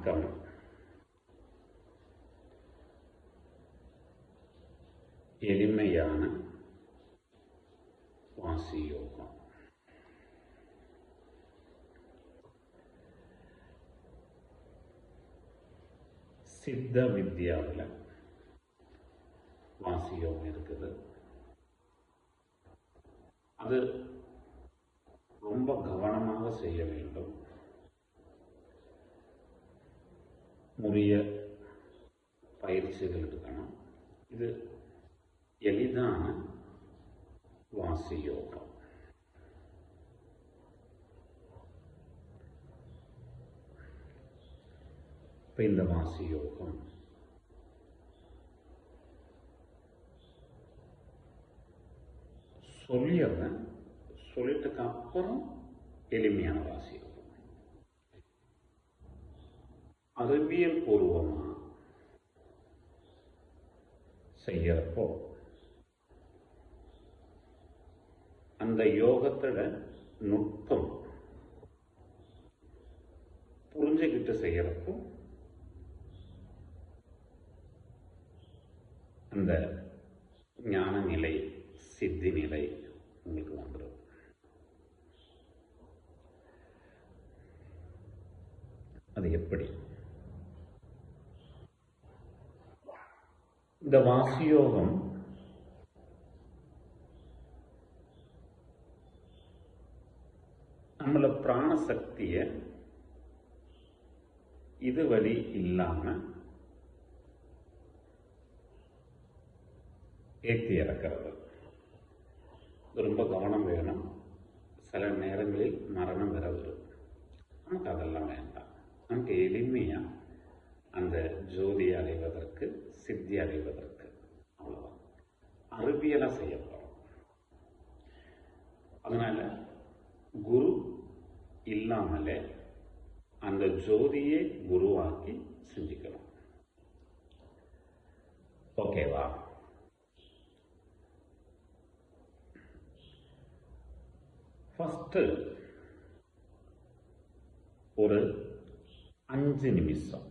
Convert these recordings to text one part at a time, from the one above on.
வணக்கம். எளிமையான வாசி யோகம். சித்த வித்யாவில் வாசி யோகம் இருக்குது. அது ரொம்ப கவனமாக செய்ய வேண்டும். உரிய பயிற்சிகள் எடுக்கணும். இது எளிதான வாசி யோகம். இப்போ இந்த வாசி யோகம் சொல்லிடுறேன். சொல்லிட்டுக்கு அப்புறம் எளிமையான வாசி யோகம். அறிவியல் பூர்வமாக செய்யறப்போ அந்த யோகத்தோட நுட்பம் புரிஞ்சுக்கிட்டு செய்யறப்போ அந்த ஞான நிலை, சித்தி நிலை உங்களுக்கு வந்துடும். அது எப்படி? இந்த வாசியோகம் நம்மள பிராணசக்திய இது வழி இல்லாம ஏற்றி இறக்கிறது. ரொம்ப கவனம் வேணும். சில நேரங்களில் மரணம் வர வரும். நமக்கு அதெல்லாம் வேண்டாம். நமக்கு எளிமையா அந்த ஜோதியை அடைவதற்கு, சித்தி அடைவதற்கு, அவ்வளவுதான். அறிவியலா செய்ய போறோம். அதனால குரு இல்லாமலே அந்த ஜோதியை குருவாக்கி செஞ்சுக்கணும். ஓகேவா? ஃபர்ஸ்ட் ஒரு 5 நிமிஷம்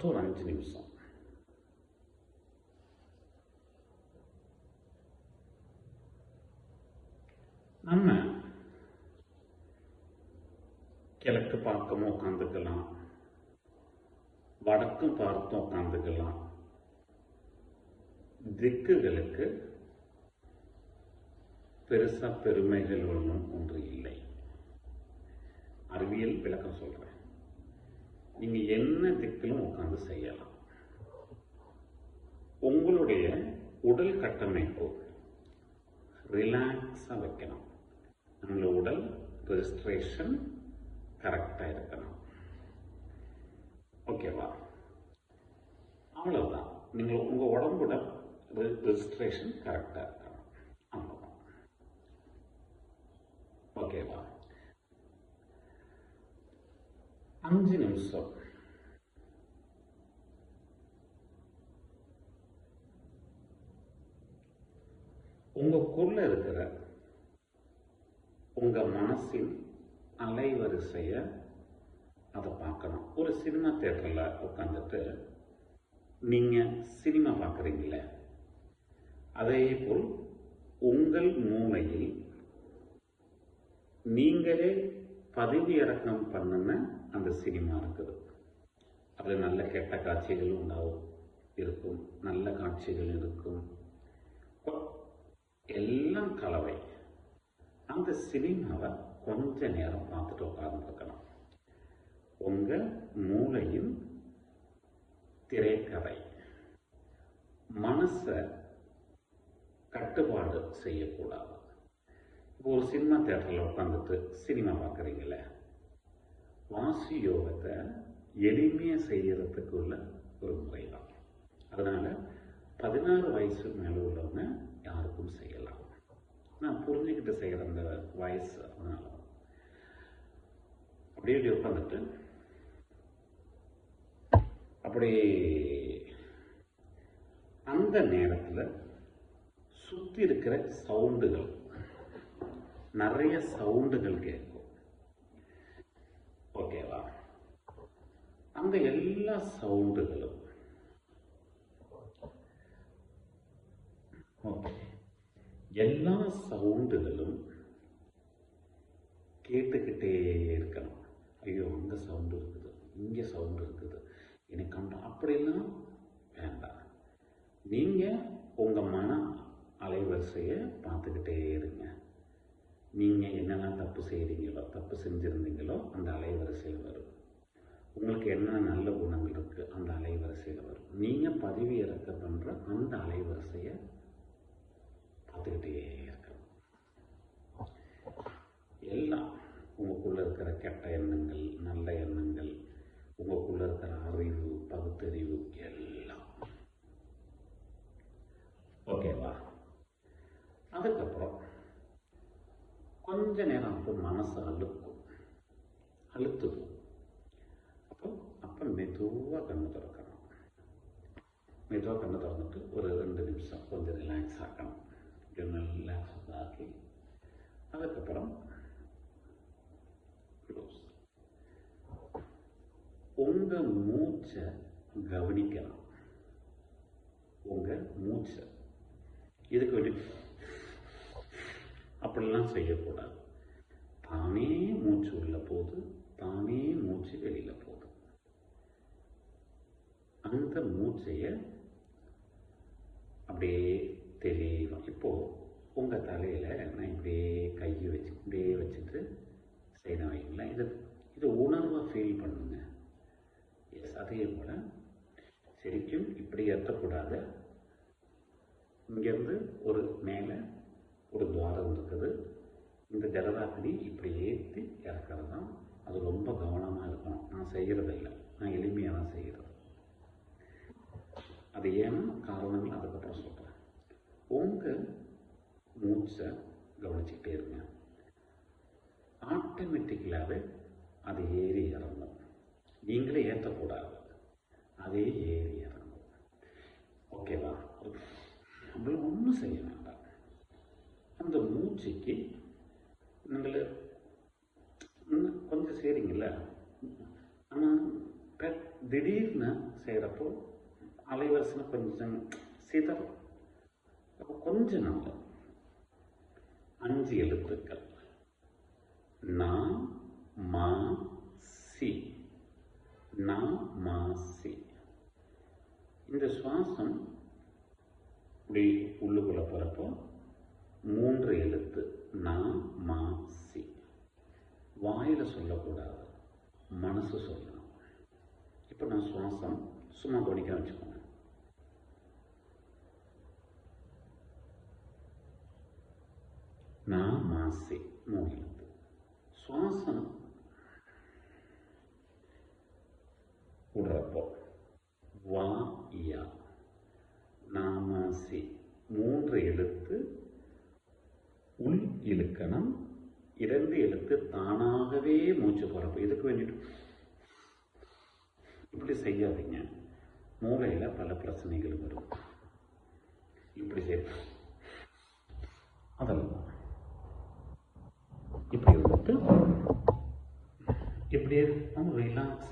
ஒரு 5 நிமிஷம் நம்ம கிழக்கு பார்க்கவும் உட்காந்துக்கலாம், வடக்கும் பார்த்தும் உட்காந்துக்கலாம். திக்குகளுக்கு பெருசா பெருமைகள் ஒன்று இல்லை. அறிவியல் விளக்கம் சொல்றேன். நீங்க என்ன திக்கிலும் உட்கார்ந்து செய்யலாம். உங்களுடைய உடல் கட்டமைப்பு ரிலாக்ஸா வைக்கணும். நம்மளோட உடல் ரெஜிஸ்ட்ரேஷன் கரெக்டா இருக்கணும். ஓகேவா? அவ்வளவுதான். நீங்க உங்க உடம்போட ரெஜிஸ்ட்ரேஷன் கரெக்டா இருக்கணும். அவ்வளவுதான். ஓகேவா? 5 நிமிஷம் உங்களுக்குள்ள இருக்கிற உங்க மனசின் அலைவரிசைய அதை பார்க்கணும். ஒரு சினிமா தியேட்டர்ல உட்காந்துட்டு நீங்க சினிமா பார்க்குறீங்களே, அதே போல் உங்கள் மூளையில் நீங்களே பதிவு இறக்கம் பண்ணின அந்த சினிமா இருக்குது. அது நல்ல கெட்ட காட்சிகள் உண்டாகும், இருக்கும், நல்ல காட்சிகள் இருக்கும், எல்லாம் கலவை. அந்த சினிமாவை கொஞ்ச நேரம் பார்த்துட்டு உட்கார்ந்துருக்கணும். உங்க மூளையின் திரைக்கதை மனச கட்டுப்பாடு செய்யக்கூடாது. இப்போ ஒரு சினிமா தியேட்டர்ல உட்காந்துட்டு சினிமா பார்க்குறீங்களே, வாசி யோகத்தை எளிமையா செய்யறதுக்கு உள்ள ஒரு முறைதான். அதனால 16 வயசு மேல உள்ளவங்க யாருக்கும் செய்யலாம். நான் புரிஞ்சுக்கிட்டு செய்யற அந்த வயசு. அதனால அப்படியே உட்காந்துட்டு அப்படி அந்த நேரத்தில் சுற்றி இருக்கிற சவுண்டுகள் நிறைய சவுண்டுகள் கேட்கும். ஓகேவா? அந்த எல்லா சவுண்டுகளும் எல்லா சவுண்டுகளும் கேட்டுக்கிட்டே இருக்கணும். ஐயோ, அங்கே சவுண்டு இருக்குது, இங்கே சவுண்டு இருக்குது, எனக்கு அப்படிலாம் வேண்டாம். நீங்கள் உங்கள் மன அலைவரிசையை பார்த்துக்கிட்டே இருங்க. நீங்கள் என்னெல்லாம் தப்பு செஞ்சுருந்தீங்களோ அந்த அலைவரிசையில் வரும். உங்களுக்கு என்ன நல்ல குணங்கள் இருக்குது அந்த அலைவரிசையில் வரும். நீங்கள் பதிவு இறக்க பண்ணுற அந்த அலைவரிசையை பார்த்துக்கிட்டே இருக்கணும். எல்லாம் உங்களுக்குள்ளே இருக்கிற கெட்ட எண்ணங்கள், நல்ல எண்ணங்கள், உங்களுக்குள்ளே இருக்கிற அறிவு, பகுத்தறிவு எல்லாம். ஓகேவா? அதுக்கப்புறம் கொஞ்ச நேரம் அப்போ மனசு அழுத்துக்கும். அப்போ மெதுவாக கண்ணு திறக்கணும். மெதுவாக கண்ணு திறந்துட்டு ஒரு 2 நிமிஷம் கொஞ்சம் ரிலாக்ஸ் ஆக்கணும். ரிலாக்ஸ் ஆக்கி அதுக்கப்புறம் க்ளோஸ். உங்கள் மூச்சை கவனிக்கணும். உங்கள் மூச்சை இதுக்கு வேண்டி அப்படிலாம் செய்யக்கூடாது. தானே மூச்சு உள்ள போகுது, தானே மூச்சு வெளியில போகுது. அந்த மூச்சைய அப்படியே தெளிவா இப்போ உங்க தலையில நான் இப்படியே கையை வச்சு இப்படியே வச்சுட்டு செய்யணும் வைங்களா. இது உணர்வை ஃபீல் பண்ணுங்க. எஸ், அதே போல சரிக்கும் இப்படி ஏற்றக்கூடாது. இங்கேருந்து ஒரு மேலே ஒரு துவாரம் இருக்குது. இந்த ஜலதாக்கடி இப்படி ஏற்றி இறக்கிறது தான். அது ரொம்ப கவனமாக இருக்கணும். நான் செய்கிறதில்லை, நான் எளிமையாக தான் செய்கிறது. அது ஏன்னா காரணங்கள் அதுக்கப்புறம் சொல்கிறேன். உங்கள் மூச்சை கவனிச்சுக்கிட்டே இருங்க. ஆட்டோமேட்டிக்கலாகவே அது ஏறி இறங்கும். நீங்களே ஏற்றக்கூடாது, அதே ஏறி இறங்கும். ஓகேவா? நம்மள ஒன்றும் செய்ய வேண்டாம். அந்த மூச்சுக்கு நீங்கள் கொஞ்சம் செய்கிறீங்கள, ஆனால் திடீர்னு செய்கிறப்போ அலைவரிசை கொஞ்சம் சிதறும். அப்போ கொஞ்ச நாள் 5 எழுத்துக்கள் நா மா சி, நா மா சி. இந்த சுவாசம் இப்படி உள்ளுக்குள்ள போகிறப்போ 3 எழுத்து நா மா சி. வாயில சொல்லக்கூடாது, மனசு சொல்லணும். இப்போ நான் சுவாசம் சும்மா கவனிக்க வச்சுக்கோங்க. நா மா சி 3 எழுத்து. சுவாசம் விடுறப்போ வா யா நாமாசி 3 எழுத்து உள் இழுக்கணும். 2 எழுத்து தானாகவே மூச்சு போறப்போ. இதுக்கு வேண்டிட்டு இப்படி செய்யாதீங்க. மூளையில் பல பிரச்சனைகள் வரும். இப்படி செய்ய அதெல்லாம் இப்படி வந்துட்டு இப்படியே ரிலாக்ஸ்